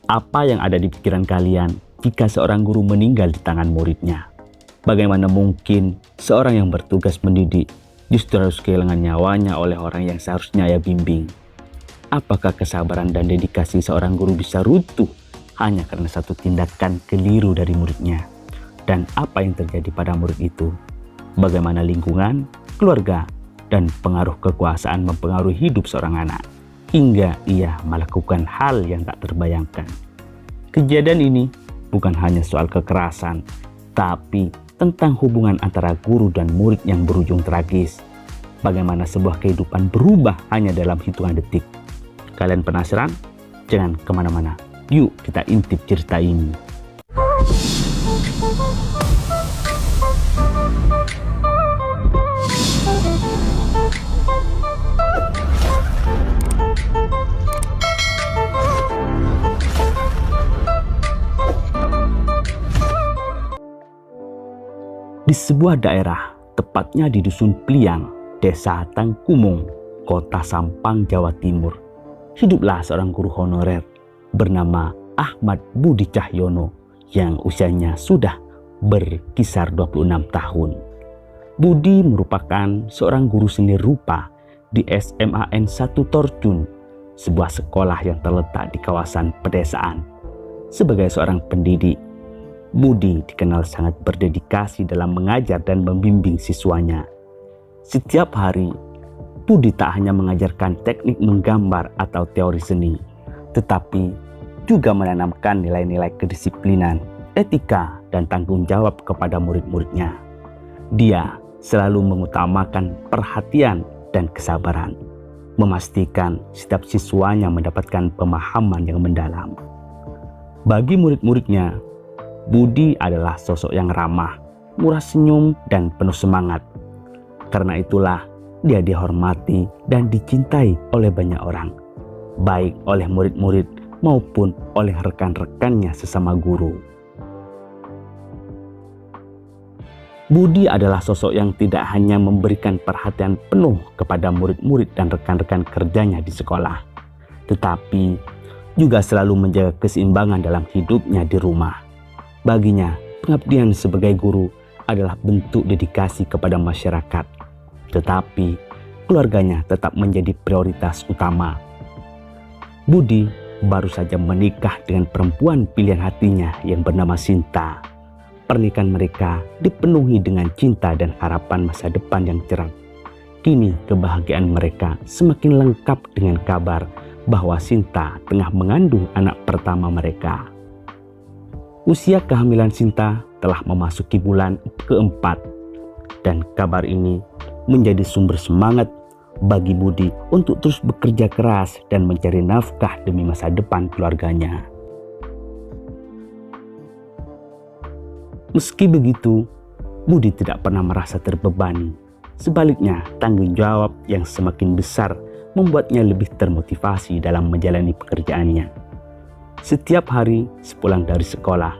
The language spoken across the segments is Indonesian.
Apa yang ada di pikiran kalian jika seorang guru meninggal di tangan muridnya? Bagaimana mungkin seorang yang bertugas mendidik justru harus kehilangan nyawanya oleh orang yang seharusnya ia bimbing? Apakah kesabaran dan dedikasi seorang guru bisa runtuh hanya karena satu tindakan keliru dari muridnya? Dan apa yang terjadi pada murid itu? Bagaimana lingkungan, keluarga, dan pengaruh kekuasaan mempengaruhi hidup seorang anak hingga ia melakukan hal yang tak terbayangkan? Kejadian ini bukan hanya soal kekerasan, tapi tentang hubungan antara guru dan murid yang berujung tragis. Bagaimana sebuah kehidupan berubah hanya dalam hitungan detik. Kalian penasaran? Jangan kemana-mana. Yuk kita intip cerita ini. Di sebuah daerah, tepatnya di Dusun Pliang, Desa Tangkumung, Kota Sampang, Jawa Timur, hiduplah seorang guru honorer bernama Ahmad Budi Cahyono yang usianya sudah berkisar 26 tahun. Budi merupakan seorang guru seni rupa di SMAN 1 Torjun, sebuah sekolah yang terletak di kawasan pedesaan. Sebagai seorang pendidik, Budi dikenal sangat berdedikasi dalam mengajar dan membimbing siswanya. Setiap hari, Budi tak hanya mengajarkan teknik menggambar atau teori seni, tetapi juga menanamkan nilai-nilai kedisiplinan, etika, dan tanggung jawab kepada murid-muridnya. Dia selalu mengutamakan perhatian dan kesabaran, memastikan setiap siswanya mendapatkan pemahaman yang mendalam. Bagi murid-muridnya, Budi adalah sosok yang ramah, murah senyum, dan penuh semangat. Karena itulah dia dihormati dan dicintai oleh banyak orang, baik oleh murid-murid maupun oleh rekan-rekannya sesama guru. Budi adalah sosok yang tidak hanya memberikan perhatian penuh kepada murid-murid dan rekan-rekan kerjanya di sekolah, tetapi juga selalu menjaga keseimbangan dalam hidupnya di rumah. Baginya, pengabdian sebagai guru adalah bentuk dedikasi kepada masyarakat, tetapi keluarganya tetap menjadi prioritas utama. Budi baru saja menikah dengan perempuan pilihan hatinya yang bernama Sinta. Pernikahan mereka dipenuhi dengan cinta dan harapan masa depan yang cerah. Kini kebahagiaan mereka semakin lengkap dengan kabar bahwa Sinta tengah mengandung anak pertama mereka. Usia kehamilan Sinta telah memasuki bulan keempat, dan kabar ini menjadi sumber semangat bagi Budi untuk terus bekerja keras dan mencari nafkah demi masa depan keluarganya. Meski begitu, Budi tidak pernah merasa terbebani. Sebaliknya, tanggung jawab yang semakin besar membuatnya lebih termotivasi dalam menjalani pekerjaannya. Setiap hari sepulang dari sekolah,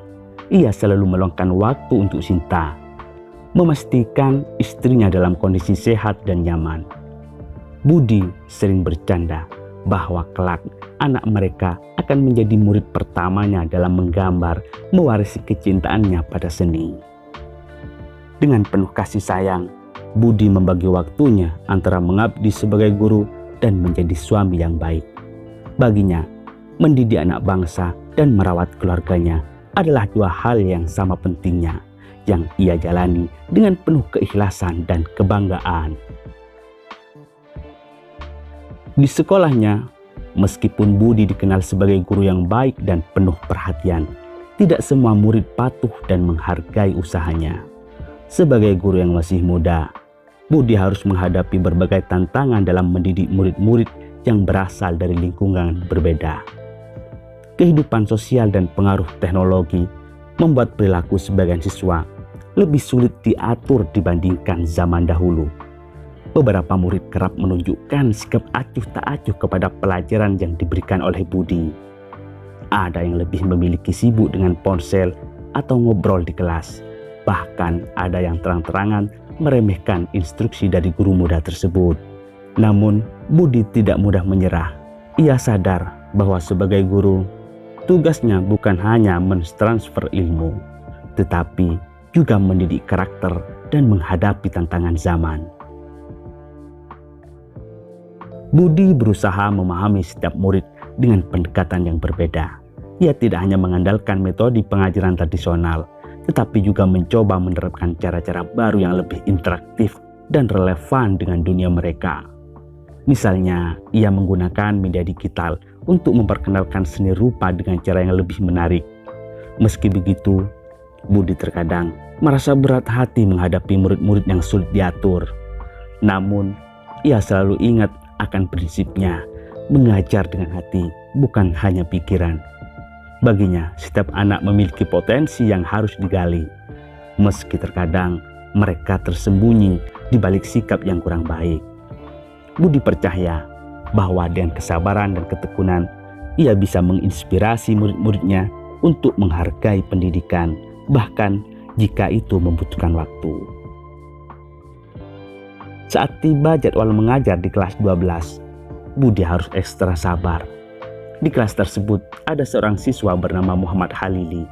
ia selalu meluangkan waktu untuk Sinta, memastikan istrinya dalam kondisi sehat dan nyaman. Budi sering bercanda bahwa kelak anak mereka akan menjadi murid pertamanya dalam menggambar, mewarisi kecintaannya pada seni. Dengan penuh kasih sayang, Budi membagi waktunya antara mengabdi sebagai guru dan menjadi suami yang baik. Baginya, mendidik anak bangsa dan merawat keluarganya adalah dua hal yang sama pentingnya, yang ia jalani dengan penuh keikhlasan dan kebanggaan. Di sekolahnya, meskipun Budi dikenal sebagai guru yang baik dan penuh perhatian, tidak semua murid patuh dan menghargai usahanya. Sebagai guru yang masih muda, Budi harus menghadapi berbagai tantangan dalam mendidik murid-murid yang berasal dari lingkungan berbeda. Kehidupan sosial dan pengaruh teknologi membuat perilaku sebagian siswa lebih sulit diatur dibandingkan zaman dahulu. Beberapa murid kerap menunjukkan sikap acuh tak acuh kepada pelajaran yang diberikan oleh Budi. Ada yang lebih memiliki sibuk dengan ponsel atau ngobrol di kelas. Bahkan ada yang terang-terangan meremehkan instruksi dari guru muda tersebut. Namun, Budi tidak mudah menyerah. Ia sadar bahwa sebagai guru, Tugasnya bukan hanya mentransfer ilmu, tetapi juga mendidik karakter dan menghadapi tantangan zaman. Budi berusaha memahami setiap murid dengan pendekatan yang berbeda. Ia tidak hanya mengandalkan metode pengajaran tradisional, tetapi juga mencoba menerapkan cara-cara baru yang lebih interaktif dan relevan dengan dunia mereka. Misalnya, ia menggunakan media digital untuk memperkenalkan seni rupa dengan cara yang lebih menarik. Meski begitu, Budi terkadang merasa berat hati menghadapi murid-murid yang sulit diatur. Namun, ia selalu ingat akan prinsipnya, mengajar dengan hati, bukan hanya pikiran. Baginya, setiap anak memiliki potensi yang harus digali, meski terkadang mereka tersembunyi di balik sikap yang kurang baik. Budi percaya bahwa dengan kesabaran dan ketekunan, ia bisa menginspirasi murid-muridnya untuk menghargai pendidikan, bahkan jika itu membutuhkan waktu. Saat tiba jadwal mengajar di kelas 12, Budi harus ekstra sabar. Di kelas tersebut ada seorang siswa bernama Muhammad Halili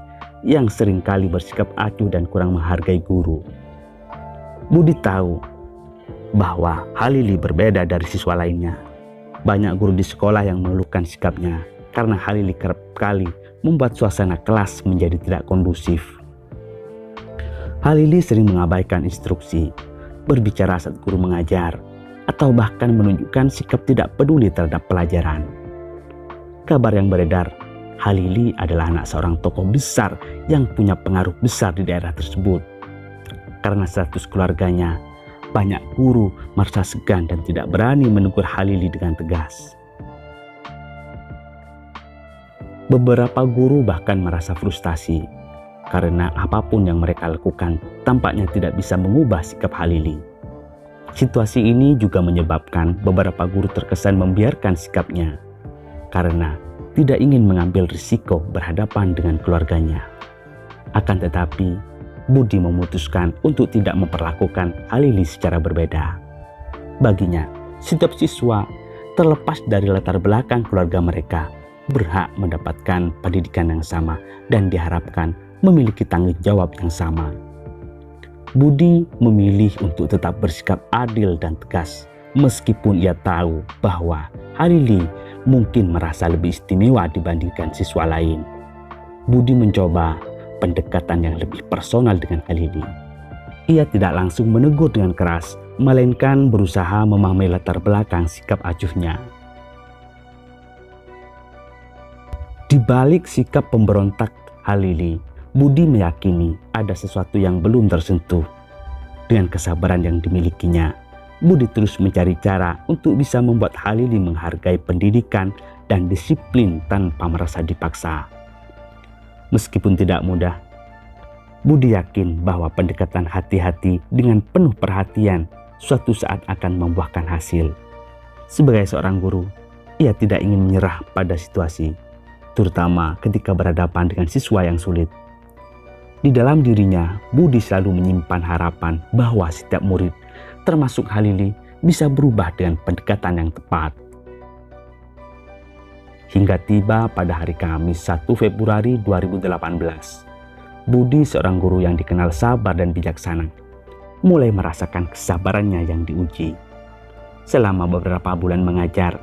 yang seringkali bersikap acuh dan kurang menghargai guru. Budi tahu bahwa Halili berbeda dari siswa lainnya. Banyak guru di sekolah yang mengeluhkan sikapnya karena Halili kerap kali membuat suasana kelas menjadi tidak kondusif. Halili sering mengabaikan instruksi, berbicara saat guru mengajar, atau bahkan menunjukkan sikap tidak peduli terhadap pelajaran. Kabar yang beredar, Halili adalah anak seorang tokoh besar yang punya pengaruh besar di daerah tersebut. Karena status keluarganya, banyak guru merasa segan dan tidak berani menegur Halili dengan tegas. Beberapa guru bahkan merasa frustasi karena apapun yang mereka lakukan tampaknya tidak bisa mengubah sikap Halili. Situasi ini juga menyebabkan beberapa guru terkesan membiarkan sikapnya karena tidak ingin mengambil risiko berhadapan dengan keluarganya. Akan tetapi, Budi memutuskan untuk tidak memperlakukan Halili secara berbeda. Baginya, setiap siswa, terlepas dari latar belakang keluarga mereka, berhak mendapatkan pendidikan yang sama dan diharapkan memiliki tanggung jawab yang sama. Budi memilih untuk tetap bersikap adil dan tegas, meskipun ia tahu bahwa Halili mungkin merasa lebih istimewa dibandingkan siswa lain. Budi mencoba pendekatan yang lebih personal dengan Halili. Ia tidak langsung menegur dengan keras, melainkan berusaha memahami latar belakang sikap acuhnya. Di balik sikap pemberontak Halili, Budi meyakini ada sesuatu yang belum tersentuh. Dengan kesabaran yang dimilikinya, Budi terus mencari cara untuk bisa membuat Halili menghargai pendidikan dan disiplin tanpa merasa dipaksa. Meskipun tidak mudah, Budi yakin bahwa pendekatan hati-hati dengan penuh perhatian suatu saat akan membuahkan hasil. Sebagai seorang guru, ia tidak ingin menyerah pada situasi, terutama ketika berhadapan dengan siswa yang sulit. Di dalam dirinya, Budi selalu menyimpan harapan bahwa setiap murid, termasuk Halili, bisa berubah dengan pendekatan yang tepat. Hingga tiba pada hari Kamis 1 Februari 2018, Budi, seorang guru yang dikenal sabar dan bijaksana, mulai merasakan kesabarannya yang diuji. Selama beberapa bulan mengajar,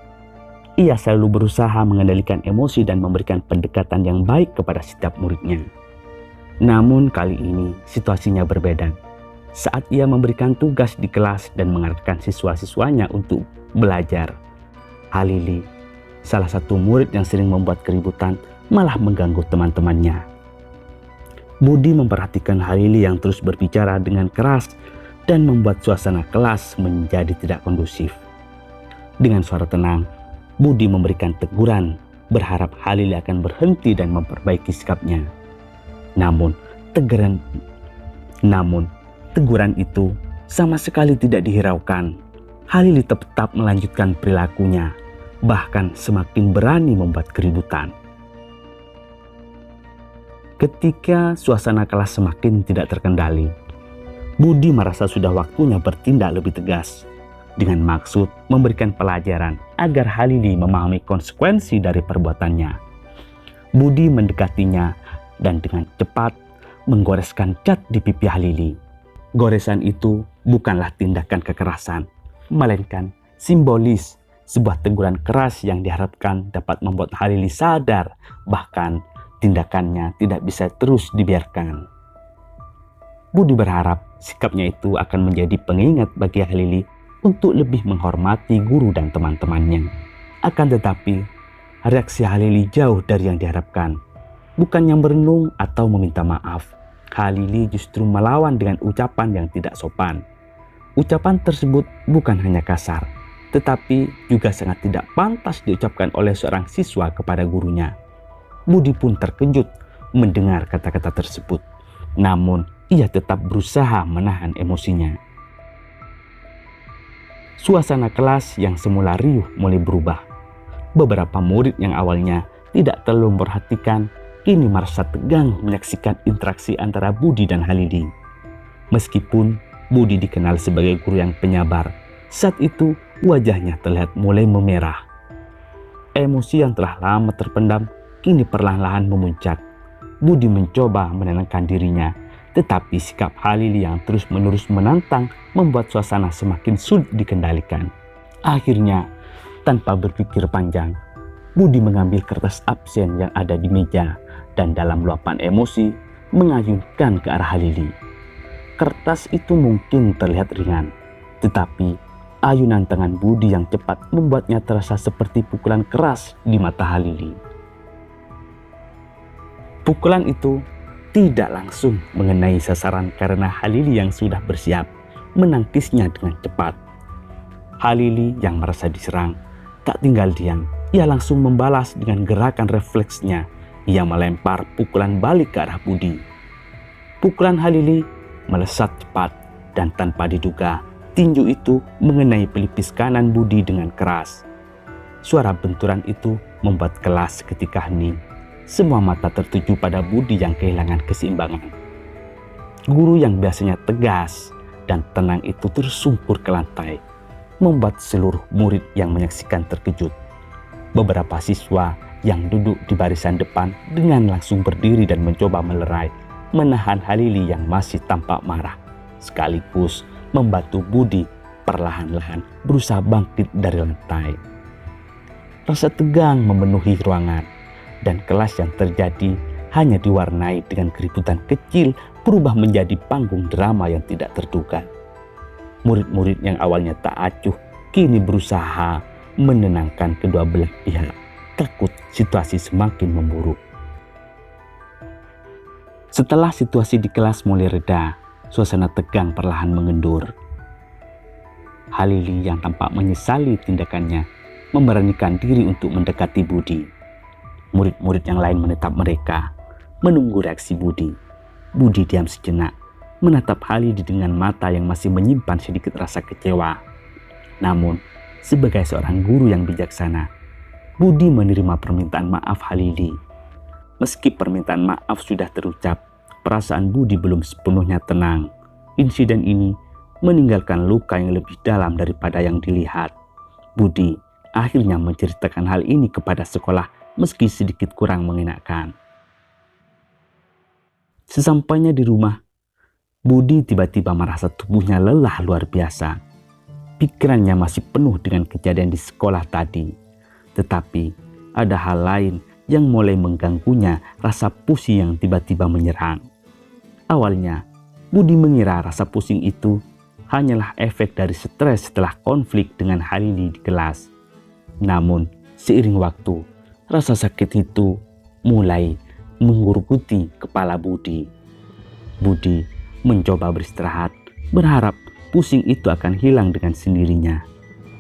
ia selalu berusaha mengendalikan emosi dan memberikan pendekatan yang baik kepada setiap muridnya. Namun kali ini situasinya berbeda. Saat ia memberikan tugas di kelas dan mengarahkan siswa-siswanya untuk belajar, Halili, salah satu murid yang sering membuat keributan, malah mengganggu teman-temannya. Budi memperhatikan Halili yang terus berbicara dengan keras dan membuat suasana kelas menjadi tidak kondusif. Dengan suara tenang, Budi memberikan teguran, berharap Halili akan berhenti dan memperbaiki sikapnya. Namun teguran itu sama sekali tidak dihiraukan. Halili tetap melanjutkan perilakunya, bahkan semakin berani membuat keributan. Ketika suasana kelas semakin tidak terkendali, Budi merasa sudah waktunya bertindak lebih tegas, dengan maksud memberikan pelajaran agar Halili memahami konsekuensi dari perbuatannya. Budi mendekatinya dan dengan cepat menggoreskan cat di pipi Halili. Goresan itu bukanlah tindakan kekerasan, melainkan simbolis sebuah teguran keras yang diharapkan dapat membuat Halili sadar bahkan tindakannya tidak bisa terus dibiarkan. Budi berharap sikapnya itu akan menjadi pengingat bagi Halili untuk lebih menghormati guru dan teman-temannya. Akan tetapi, reaksi Halili jauh dari yang diharapkan. Bukannya merenung atau meminta maaf, Halili justru melawan dengan ucapan yang tidak sopan. Ucapan tersebut bukan hanya kasar, tetapi juga sangat tidak pantas diucapkan oleh seorang siswa kepada gurunya. Budi pun terkejut mendengar kata-kata tersebut. Namun, ia tetap berusaha menahan emosinya. Suasana kelas yang semula riuh mulai berubah. Beberapa murid yang awalnya tidak terlalu memperhatikan, kini merasa tegang menyaksikan interaksi antara Budi dan Halili. Meskipun Budi dikenal sebagai guru yang penyabar, saat itu wajahnya terlihat mulai memerah. Emosi yang telah lama terpendam kini perlahan-lahan memuncak. Budi mencoba menenangkan dirinya, tetapi sikap Halili yang terus-menerus menantang membuat suasana semakin sulit dikendalikan. Akhirnya, tanpa berpikir panjang, Budi mengambil kertas absen yang ada di meja dan dalam luapan emosi mengayunkan ke arah Halili. Kertas itu mungkin terlihat ringan, tetapi ayunan tangan Budi yang cepat membuatnya terasa seperti pukulan keras di mata Halili. Pukulan itu tidak langsung mengenai sasaran karena Halili yang sudah bersiap menangkisnya dengan cepat. Halili yang merasa diserang tak tinggal diam, ia langsung membalas dengan gerakan refleksnya. Ia melempar pukulan balik ke arah Budi. Pukulan Halili melesat cepat dan tanpa diduga tinju itu mengenai pelipis kanan Budi dengan keras. Suara benturan itu membuat kelas seketika hening. Semua mata tertuju pada Budi yang kehilangan keseimbangan. Guru yang biasanya tegas dan tenang itu tersungkur ke lantai, membuat seluruh murid yang menyaksikan terkejut. Beberapa siswa yang duduk di barisan depan dengan langsung berdiri dan mencoba melerai, menahan Halili yang masih tampak marah, sekaligus membantu Budi perlahan-lahan berusaha bangkit dari lantai. Rasa tegang memenuhi ruangan, dan kelas yang terjadi hanya diwarnai dengan keributan kecil berubah menjadi panggung drama yang tidak terduga. Murid-murid yang awalnya tak acuh kini berusaha menenangkan kedua belah pihak, takut situasi semakin memburuk. Setelah situasi di kelas mulai reda, suasana tegang perlahan mengendur. Halili yang tampak menyesali tindakannya memberanikan diri untuk mendekati Budi. Murid-murid yang lain menetap mereka, menunggu reaksi Budi. Budi diam sejenak, menatap Halili dengan mata yang masih menyimpan sedikit rasa kecewa. Namun, sebagai seorang guru yang bijaksana, Budi menerima permintaan maaf Halili. Meski permintaan maaf sudah terucap, perasaan Budi belum sepenuhnya tenang. Insiden ini meninggalkan luka yang lebih dalam daripada yang dilihat. Budi akhirnya menceritakan hal ini kepada sekolah meski sedikit kurang mengenakan. Sesampainya di rumah, Budi tiba-tiba merasa tubuhnya lelah luar biasa. Pikirannya masih penuh dengan kejadian di sekolah tadi. Tetapi ada hal lain yang mulai mengganggunya, rasa pusing yang tiba-tiba menyerang. Awalnya, Budi mengira rasa pusing itu hanyalah efek dari stres setelah konflik dengan Halili di kelas. Namun, seiring waktu, rasa sakit itu mulai menggeruguti kepala Budi. Budi mencoba beristirahat, berharap pusing itu akan hilang dengan sendirinya.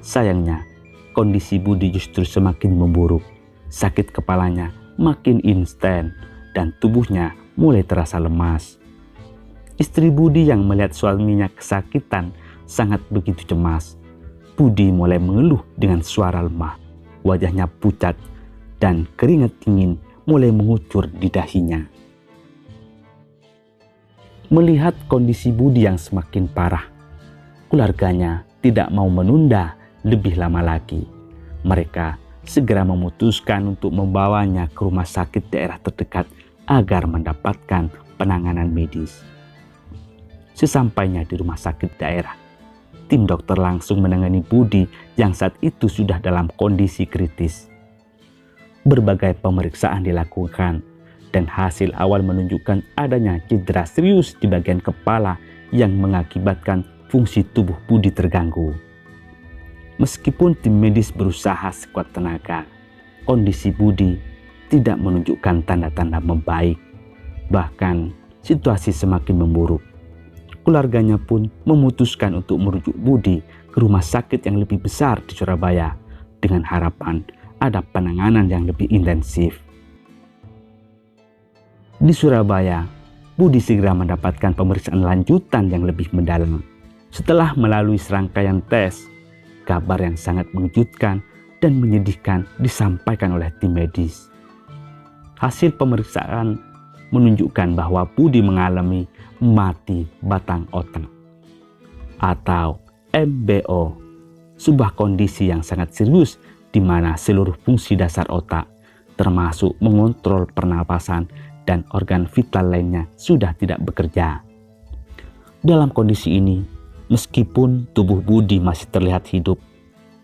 Sayangnya, kondisi Budi justru semakin memburuk. Sakit kepalanya makin instan dan tubuhnya mulai terasa lemas. Istri Budi yang melihat suaminya kesakitan sangat begitu cemas. Budi mulai mengeluh dengan suara lemah. Wajahnya pucat dan keringat dingin mulai mengucur di dahinya. Melihat kondisi Budi yang semakin parah, keluarganya tidak mau menunda lebih lama lagi. Mereka segera memutuskan untuk membawanya ke rumah sakit daerah terdekat agar mendapatkan penanganan medis. Sesampainya di rumah sakit daerah, tim dokter langsung menangani Budi yang saat itu sudah dalam kondisi kritis. Berbagai pemeriksaan dilakukan dan hasil awal menunjukkan adanya cedera serius di bagian kepala yang mengakibatkan fungsi tubuh Budi terganggu. Meskipun tim medis berusaha sekuat tenaga, kondisi Budi tidak menunjukkan tanda-tanda membaik. Bahkan situasi semakin memburuk. Keluarganya pun memutuskan untuk merujuk Budi ke rumah sakit yang lebih besar di Surabaya dengan harapan ada penanganan yang lebih intensif. Di Surabaya, Budi segera mendapatkan pemeriksaan lanjutan yang lebih mendalam. Setelah melalui serangkaian tes, kabar yang sangat mengejutkan dan menyedihkan disampaikan oleh tim medis. Hasil pemeriksaan menunjukkan bahwa Budi mengalami mati batang otak atau MBO, sebuah kondisi yang sangat serius di mana seluruh fungsi dasar otak termasuk mengontrol pernapasan dan organ vital lainnya sudah tidak bekerja. Dalam kondisi ini, meskipun tubuh Budi masih terlihat hidup,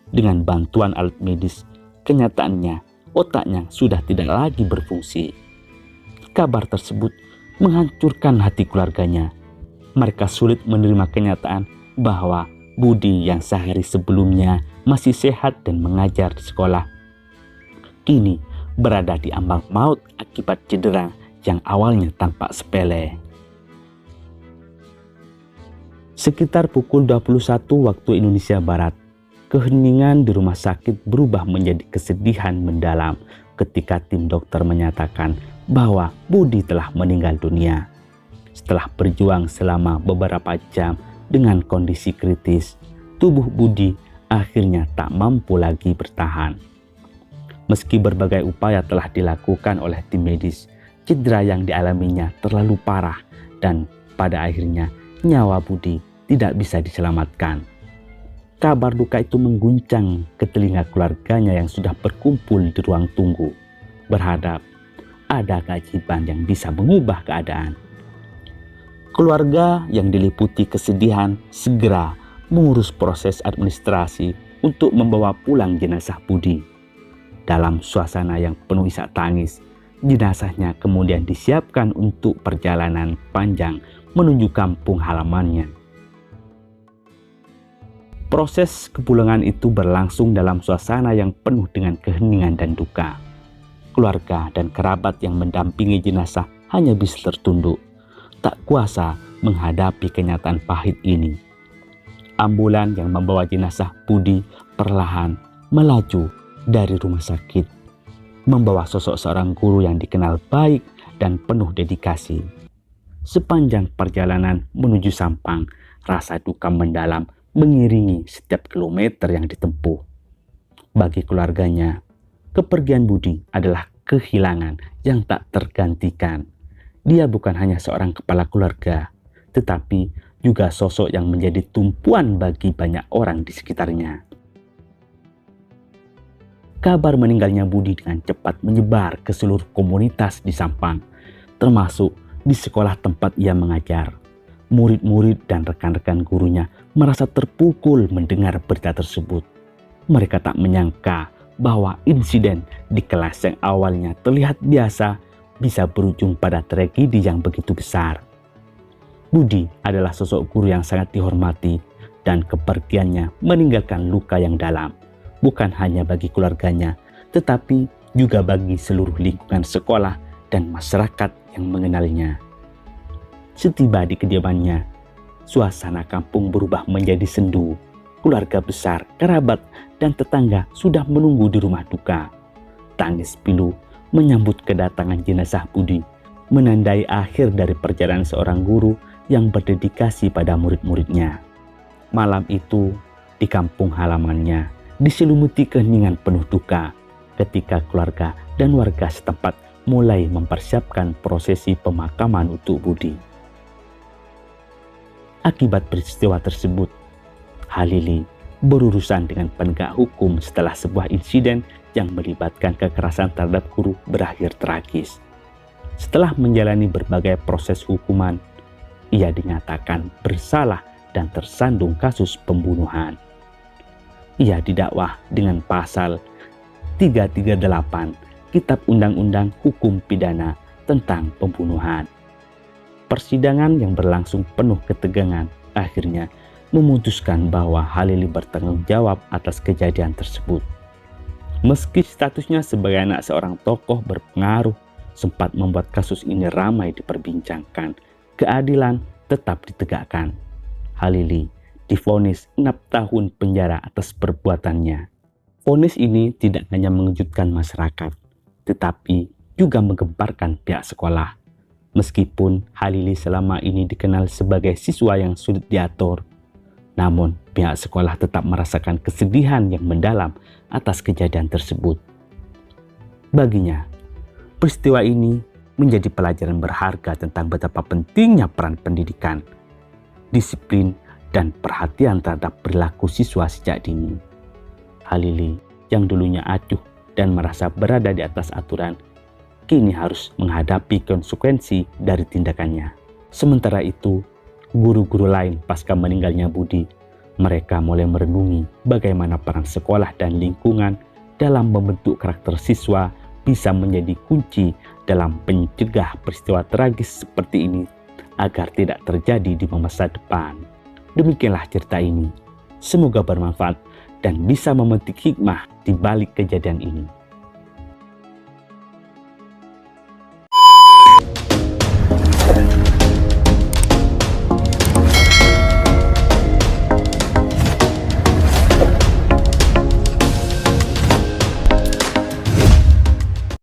dengan bantuan alat medis, kenyataannya otaknya sudah tidak lagi berfungsi. Kabar tersebut menghancurkan hati keluarganya. Mereka sulit menerima kenyataan bahwa Budi yang sehari sebelumnya masih sehat dan mengajar di sekolah, kini berada di ambang maut akibat cedera yang awalnya tampak sepele. Sekitar pukul 21 waktu Indonesia Barat, keheningan di rumah sakit berubah menjadi kesedihan mendalam ketika tim dokter menyatakan bahwa Budi telah meninggal dunia. Setelah berjuang selama beberapa jam dengan kondisi kritis, tubuh Budi akhirnya tak mampu lagi bertahan. Meski berbagai upaya telah dilakukan oleh tim medis, cedera yang dialaminya terlalu parah dan pada akhirnya nyawa Budi tidak bisa diselamatkan. Kabar duka itu mengguncang ke telinga keluarganya yang sudah berkumpul di ruang tunggu, berharap ada keajaiban yang bisa mengubah keadaan. Keluarga yang diliputi kesedihan segera mengurus proses administrasi untuk membawa pulang jenazah Budi. Dalam suasana yang penuh isak tangis, jenazahnya kemudian disiapkan untuk perjalanan panjang menuju kampung halamannya. Proses kepulangan itu berlangsung dalam suasana yang penuh dengan keheningan dan duka. Keluarga dan kerabat yang mendampingi jenazah hanya bisa tertunduk, tak kuasa menghadapi kenyataan pahit ini. Ambulan yang membawa jenazah Budi perlahan melaju dari rumah sakit, membawa sosok seorang guru yang dikenal baik dan penuh dedikasi. Sepanjang perjalanan menuju Sampang, rasa duka mendalam mengiringi setiap kilometer yang ditempuh. Bagi keluarganya, kepergian Budi adalah kehilangan yang tak tergantikan. Dia bukan hanya seorang kepala keluarga, tetapi juga sosok yang menjadi tumpuan bagi banyak orang di sekitarnya. Kabar meninggalnya Budi dengan cepat menyebar ke seluruh komunitas di Sampang, termasuk di sekolah tempat ia mengajar. Murid-murid dan rekan-rekan gurunya merasa terpukul mendengar berita tersebut. Mereka tak menyangka bahwa insiden di kelas yang awalnya terlihat biasa bisa berujung pada tragedi yang begitu besar. Budi adalah sosok guru yang sangat dihormati dan kepergiannya meninggalkan luka yang dalam, bukan hanya bagi keluarganya, tetapi juga bagi seluruh lingkungan sekolah dan masyarakat yang mengenalnya. Setiba di kediamannya, suasana kampung berubah menjadi sendu. Keluarga besar, kerabat, dan tetangga sudah menunggu di rumah duka. Tangis pilu menyambut kedatangan jenazah Budi, menandai akhir dari perjalanan seorang guru yang berdedikasi pada murid-muridnya. Malam itu, di kampung halamannya, diselumuti keheningan penuh duka ketika keluarga dan warga setempat mulai mempersiapkan prosesi pemakaman untuk Budi. Akibat peristiwa tersebut, Halili berurusan dengan penegak hukum setelah sebuah insiden yang melibatkan kekerasan terhadap guru berakhir tragis. Setelah menjalani berbagai proses hukuman, ia dinyatakan bersalah dan tersandung kasus pembunuhan. Ia didakwa dengan pasal 338 Kitab Undang-Undang Hukum Pidana tentang pembunuhan. Persidangan yang berlangsung penuh ketegangan akhirnya memutuskan bahwa Halili bertanggung jawab atas kejadian tersebut. Meski statusnya sebagai anak seorang tokoh berpengaruh sempat membuat kasus ini ramai diperbincangkan, keadilan tetap ditegakkan. Halili divonis 6 tahun penjara atas perbuatannya. Vonis ini tidak hanya mengejutkan masyarakat, tetapi juga menggemparkan pihak sekolah. Meskipun Halili selama ini dikenal sebagai siswa yang sulit diatur, namun pihak sekolah tetap merasakan kesedihan yang mendalam atas kejadian tersebut. Baginya, peristiwa ini menjadi pelajaran berharga tentang betapa pentingnya peran pendidikan, disiplin, dan perhatian terhadap perilaku siswa sejak dini. Halili yang dulunya acuh dan merasa berada di atas aturan, kini harus menghadapi konsekuensi dari tindakannya. Sementara itu, guru-guru lain pasca meninggalnya Budi, mereka mulai merenungi bagaimana peran sekolah dan lingkungan dalam membentuk karakter siswa bisa menjadi kunci dalam mencegah peristiwa tragis seperti ini agar tidak terjadi di masa depan. Demikianlah cerita ini. Semoga bermanfaat dan bisa memetik hikmah di balik kejadian ini.